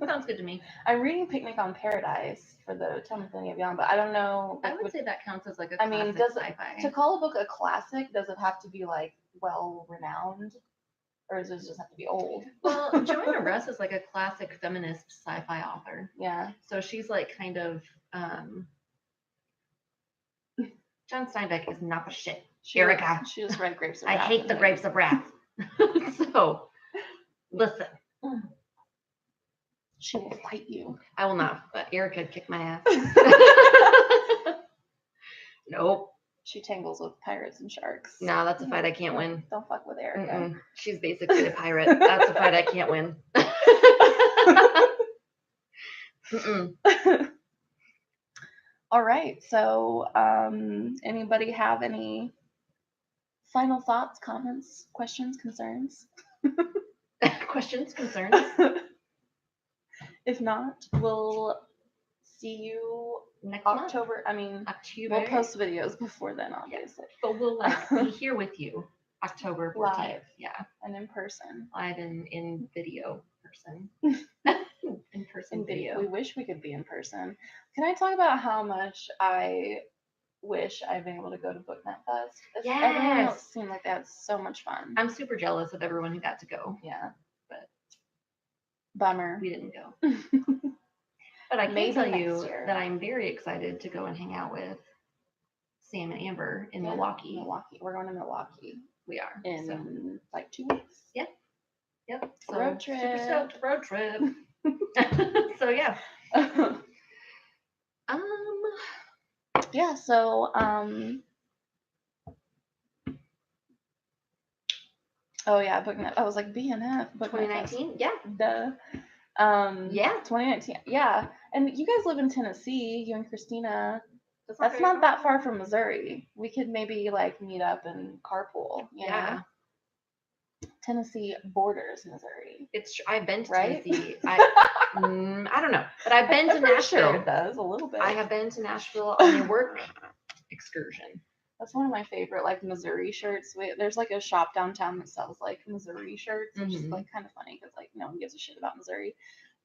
Sounds good to me. I'm reading Picnic on Paradise for the Tome Infinity Beyond, but I don't know. I would say that counts as like a classic sci-fi. To call a book a classic, does it have to be like well renowned, or does it just have to be old? Well, Joanna Russ is like a classic feminist sci-fi author. Yeah. So she's like kind of John Steinbeck is not the shit. Erica. She just read Grapes of Wrath. I hate the Grapes of Wrath. So listen. She will fight you. I will not. But Erica kicked my ass. Nope. She tangles with pirates and sharks. No, that's a fight I can't win. Don't fuck with Erica. Mm-mm. She's basically a pirate. That's a fight I can't win. Mm-mm. All right. So, anybody have any final thoughts, comments, questions, concerns? Questions, concerns? If not, we'll see you Next October. month. I mean, October. we'll post videos before then, obviously. But we'll be here with you October 14th. Live. Yeah. And in person. Live in video person. In person video. We wish we could be in person. Can I talk about how much I wish I'd been able to go to BookNet Fest? Yes. Everyone else seemed like they had so much fun. I'm super jealous of everyone who got to go. Yeah. But bummer. We didn't go. But I can tell you that I'm very excited to go and hang out with Sam and Amber in Milwaukee. We're going to Milwaukee. We are. In like 2 weeks. Yep. So, road trip. Super stoked road trip. So yeah. Yeah, so oh yeah, BookNet. I was like BNF. 2019? Yeah. Duh. Yeah. 2019. Yeah. And you guys live in Tennessee, you and Christina. That's not that far from Missouri. We could maybe like meet up and carpool. You know? Tennessee borders Missouri. I've been to right? Tennessee. I don't know, but I've been to Nashville. Sure it does a little bit. I have been to Nashville on a work excursion. That's one of my favorite like Missouri shirts. There's like a shop downtown that sells like Missouri shirts, which is like kind of funny because like no one gives a shit about Missouri.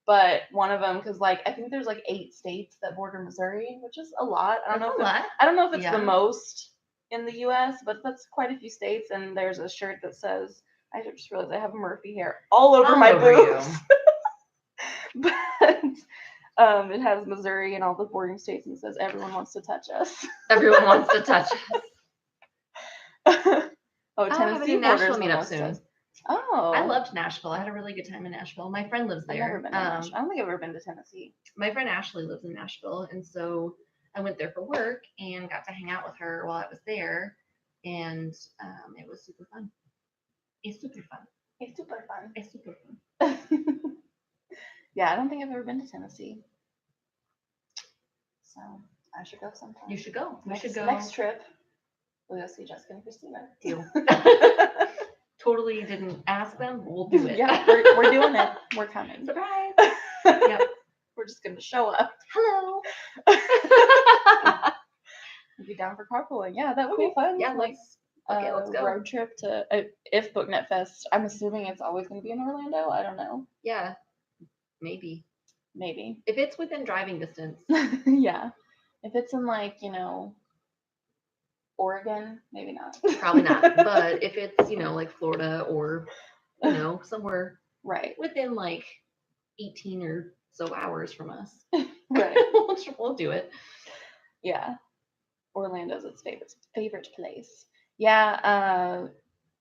But one of them, because like I think there's like 8 states that border Missouri, which is a lot. I don't know if it's the most in the U.S., but that's quite a few states. And there's a shirt that says, I just realized I have Murphy hair all over my boobs. But it has Missouri and all the bordering states, and it says everyone wants to touch us. Everyone wants to touch us. Tennessee Nashville meetup soon. Oh, I loved Nashville. I had a really good time in Nashville. My friend lives there. I've never been to Nashville. I don't think I've ever been to Tennessee. My friend Ashley lives in Nashville, and so I went there for work and got to hang out with her while I was there, and it was super fun. It's super fun. Yeah, I don't think I've ever been to Tennessee, so I should go sometime. You should go. We should go. Next trip, we'll go see Jessica and Christina. Deal. Totally didn't ask them. We'll do it. Yeah, we're doing it. We're coming. Surprise. Yep. We're just gonna show up. Hello. Be down for carpooling. Yeah, that would be fun. Yeah, let's go. Road trip to if BookNet Fest. I'm assuming it's always going to be in Orlando. I don't know. Yeah, maybe. If it's within driving distance. Yeah. If it's in like Oregon, maybe not. Probably not. But if it's like Florida or somewhere right within like 18 or so hours from us, right, we'll do it. Yeah. Orlando's its favorite place. Yeah,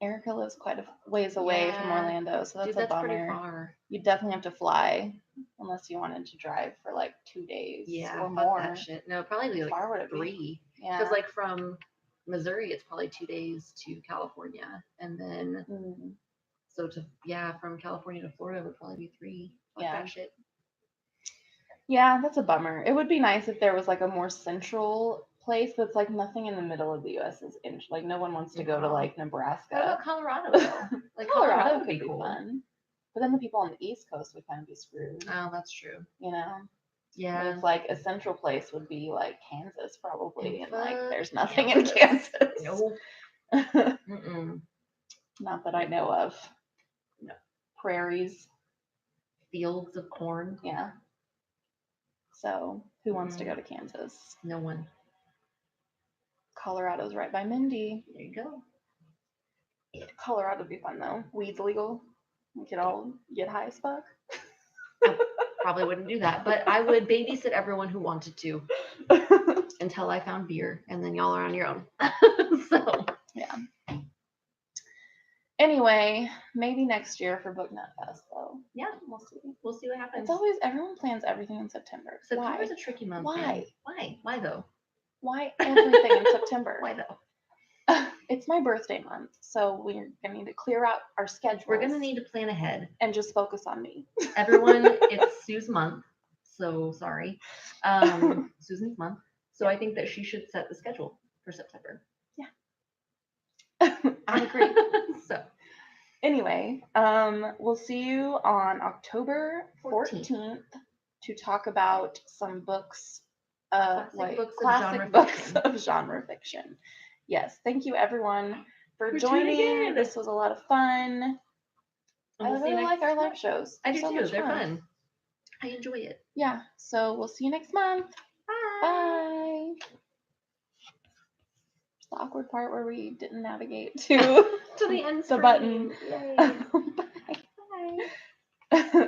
Erica lives quite a ways away from Orlando, so that's a bummer. Pretty far. You definitely have to fly, unless you wanted to drive for like 2 days or more. That shit. No, probably like 3. Yeah. Because like from Missouri, it's probably 2 days to California, and then from California to Florida would probably be 3. That shit. Yeah, that's a bummer. It would be nice if there was like a more central place that's like nothing in the middle of the U.S. is like no one wants to go to like Nebraska. What about Colorado though? Like Colorado could be fun, but then the people on the East Coast would kind of be screwed. Oh, that's true. Yeah. But it's like a central place would be like Kansas probably, and like there's nothing Kansas. in Kansas. No. Not that I know of. No. Prairies. Fields of corn. Yeah. So who wants to go to Kansas? No one. Colorado's right by Mindy. There you go. Colorado would be fun though. Weed's legal. We could all get high as fuck. I probably wouldn't do that, but I would babysit everyone who wanted to until I found beer, and then y'all are on your own. So yeah. Anyway, maybe next year for BookNet Fest though. Yeah, we'll see what happens. It's always everyone plans everything in September. September's a tricky month. Why? Why though? Why everything in September? Why though? It's my birthday month, so we're gonna need to clear out our schedule. We're gonna need to plan ahead. And just focus on me. Everyone, it's Sue's month, so sorry. Susan's month. So I think that she should set the schedule for September. I agree. So Anyway, we'll see you on October 14th to talk about some books, classic books of genre fiction. Yes, thank you everyone for joining. This was a lot of fun. I really like our live shows. I do too. They're fun. I enjoy it. Yeah. So we'll see you next month. Bye. Bye. It's the awkward part where we didn't navigate to to the end the button. Yay. Bye. Bye.